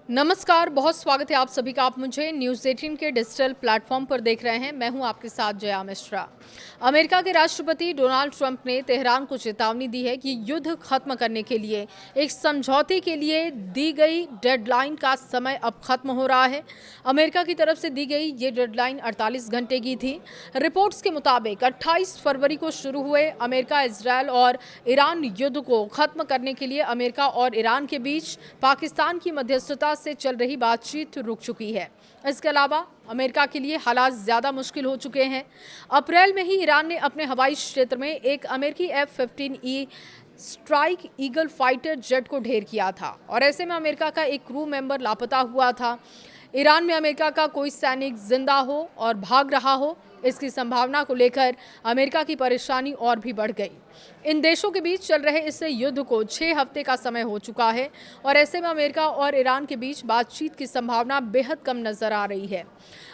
नमस्कार, बहुत स्वागत है आप सभी का। आप मुझे न्यूज़ 18 के डिजिटल प्लेटफॉर्म पर देख रहे हैं। मैं हूं आपके साथ जया मिश्रा। अमेरिका के राष्ट्रपति डोनाल्ड ट्रंप ने तेहरान को चेतावनी दी है कि युद्ध खत्म करने के लिए एक समझौते के लिए दी गई डेडलाइन का समय अब खत्म हो रहा है। अमेरिका की तरफ से दी गई ये डेडलाइन 48 घंटे की थी। रिपोर्ट्स के मुताबिक 28 फरवरी को शुरू हुए अमेरिका, इजरायल और ईरान युद्ध को खत्म करने के लिए अमेरिका और ईरान के बीच पाकिस्तान की मध्यस्थता से चल रही बातचीत रुक चुकी है। इसके अलावा अमेरिका के लिए हालात ज्यादा मुश्किल हो चुके हैं। अप्रैल में ही ईरान ने अपने हवाई क्षेत्र में एक अमेरिकी F-15E strike eagle fighter jet को ढेर किया था और ऐसे में अमेरिका का एक क्रू मेंबर लापता हुआ था। ईरान में अमेरिका का कोई सैनिक जिंदा हो और भाग रहा हो, इसकी संभावना को लेकर अमेरिका की परेशानी और भी बढ़ गई। इन देशों के बीच चल रहे इस युद्ध को 6 हफ्ते का समय हो चुका है और ऐसे में अमेरिका और ईरान के बीच बातचीत की संभावना बेहद कम नजर आ रही है।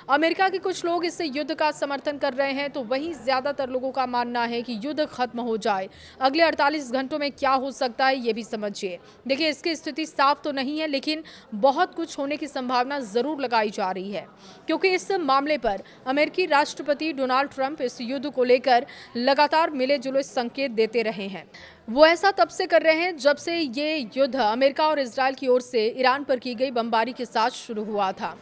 अमेरिका के कुछ लोग इस युद्ध का समर्थन कर रहे हैं, तो वहीं ज्यादातर लोगों का मानना है कि युद्ध खत्म हो जाए। अगले 48 घंटों में क्या हो सकता है ये भी समझिए। देखिए, इसकी स्थिति साफ तो नहीं है, लेकिन बहुत कुछ होने की संभावना जरूर लगाई जा रही है, क्योंकि इस मामले पर अमेरिकी राष्ट्रपति डोनाल्ड ट्रंप इस युद्ध को लेकर लगातार मिले जुले संकेत देते रहे हैं। वो ऐसा तब से कर रहे हैं जब से ये युद्ध अमेरिका और इजरायल की ओर से ईरान पर की गई बमबारी के साथ शुरू हुआ था।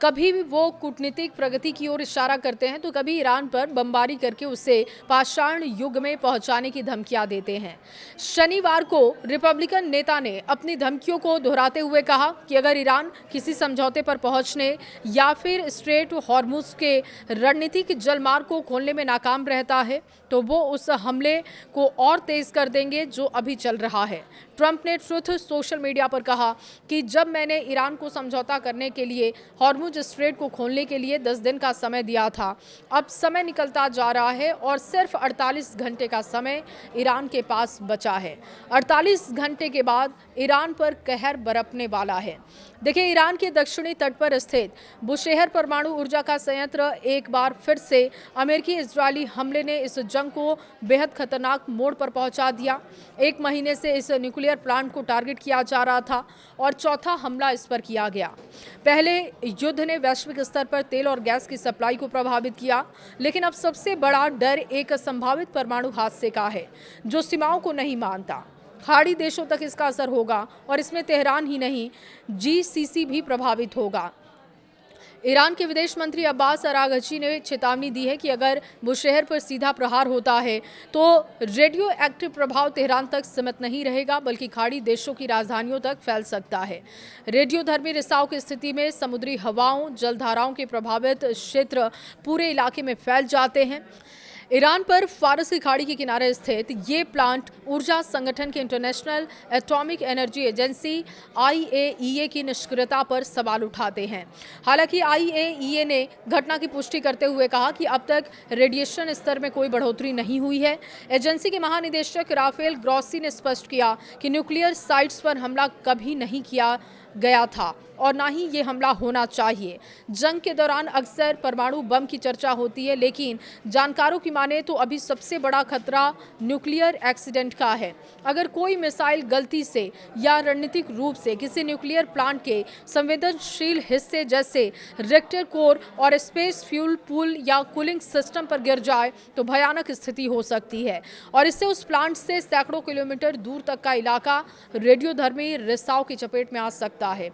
कभी भी वो कूटनीतिक प्रगति की ओर इशारा करते हैं, तो कभी ईरान पर बमबारी करके उसे पाषाण युग में पहुंचाने की धमकियां देते हैं। शनिवार को रिपब्लिकन नेता ने अपनी धमकियों को दोहराते हुए कहा कि अगर ईरान किसी समझौते पर पहुंचने या फिर स्ट्रेट हॉर्मुज के रणनीतिक जलमार्ग को खोलने में नाकाम रहता है, तो वो उस हमले को और तेज कर देंगे जो अभी चल रहा है। ट्रंप ने ट्रुथ सोशल मीडिया पर कहा कि जब मैंने ईरान को समझौता करने के लिए हॉर्मुज स्ट्रेट को खोलने के लिए 10 दिन का समय दिया था, अब समय निकलता जा रहा है और सिर्फ 48 घंटे का समय ईरान के पास बचा है। 48 घंटे के बाद ईरान पर कहर बरपने वाला है। देखिए, ईरान के दक्षिणी तट पर स्थित बुशेहर परमाणु ऊर्जा का संयंत्र एक बार फिर से अमेरिकी इजरायली हमले ने इस जंग को बेहद खतरनाक मोड़ पर पहुंचा दिया। एक महीने से इस न्यूक्लियर प्लांट को टारगेट किया जा रहा था और चौथा हमला इस पर किया गया। पहले युद्ध ने वैश्विक स्तर पर तेल और गैस की सप्लाई को प्रभावित किया, लेकिन अब सबसे बड़ा डर एक संभावित परमाणु हादसे का है, जो सीमाओं को नहीं मानता। खाड़ी देशों तक इसका असर होगा और इसमें तेहरान ही नहीं, GCC भी प्रभावित होगा। ईरान के विदेश मंत्री अब्बास अरागची ने चेतावनी दी है कि अगर बुशेहर पर सीधा प्रहार होता है तो रेडियो एक्टिव प्रभाव तेहरान तक सीमित नहीं रहेगा, बल्कि खाड़ी देशों की राजधानियों तक फैल सकता है। रेडियोधर्मी रिसाव की स्थिति में समुद्री हवाओं, जलधाराओं के प्रभावित क्षेत्र पूरे इलाके में फैल जाते हैं। ईरान पर फारसी खाड़ी के किनारे स्थित ये प्लांट ऊर्जा संगठन के international atomic energy agency IAEA की निष्क्रियता पर सवाल उठाते हैं। हालांकि IAEA ने घटना की पुष्टि करते हुए कहा कि अब तक रेडिएशन स्तर में कोई बढ़ोतरी नहीं हुई है। एजेंसी के महानिदेशक राफेल ग्रॉसी ने स्पष्ट किया कि न्यूक्लियर साइट्स पर हमला कभी नहीं किया गया था और ना ही ये हमला होना चाहिए। जंग के दौरान अक्सर परमाणु बम की चर्चा होती है, लेकिन जानकारों की माने तो अभी सबसे बड़ा खतरा न्यूक्लियर एक्सीडेंट का है। अगर कोई मिसाइल गलती से या रणनीतिक रूप से किसी न्यूक्लियर प्लांट के संवेदनशील हिस्से जैसे रिएक्टर कोर और स्पेस फ्यूल पूल या कूलिंग सिस्टम पर गिर जाए तो भयानक स्थिति हो सकती है और इससे उस प्लांट से सैकड़ों किलोमीटर दूर तक का इलाका रेडियोधर्मी रिसाव की चपेट में आ सकता है।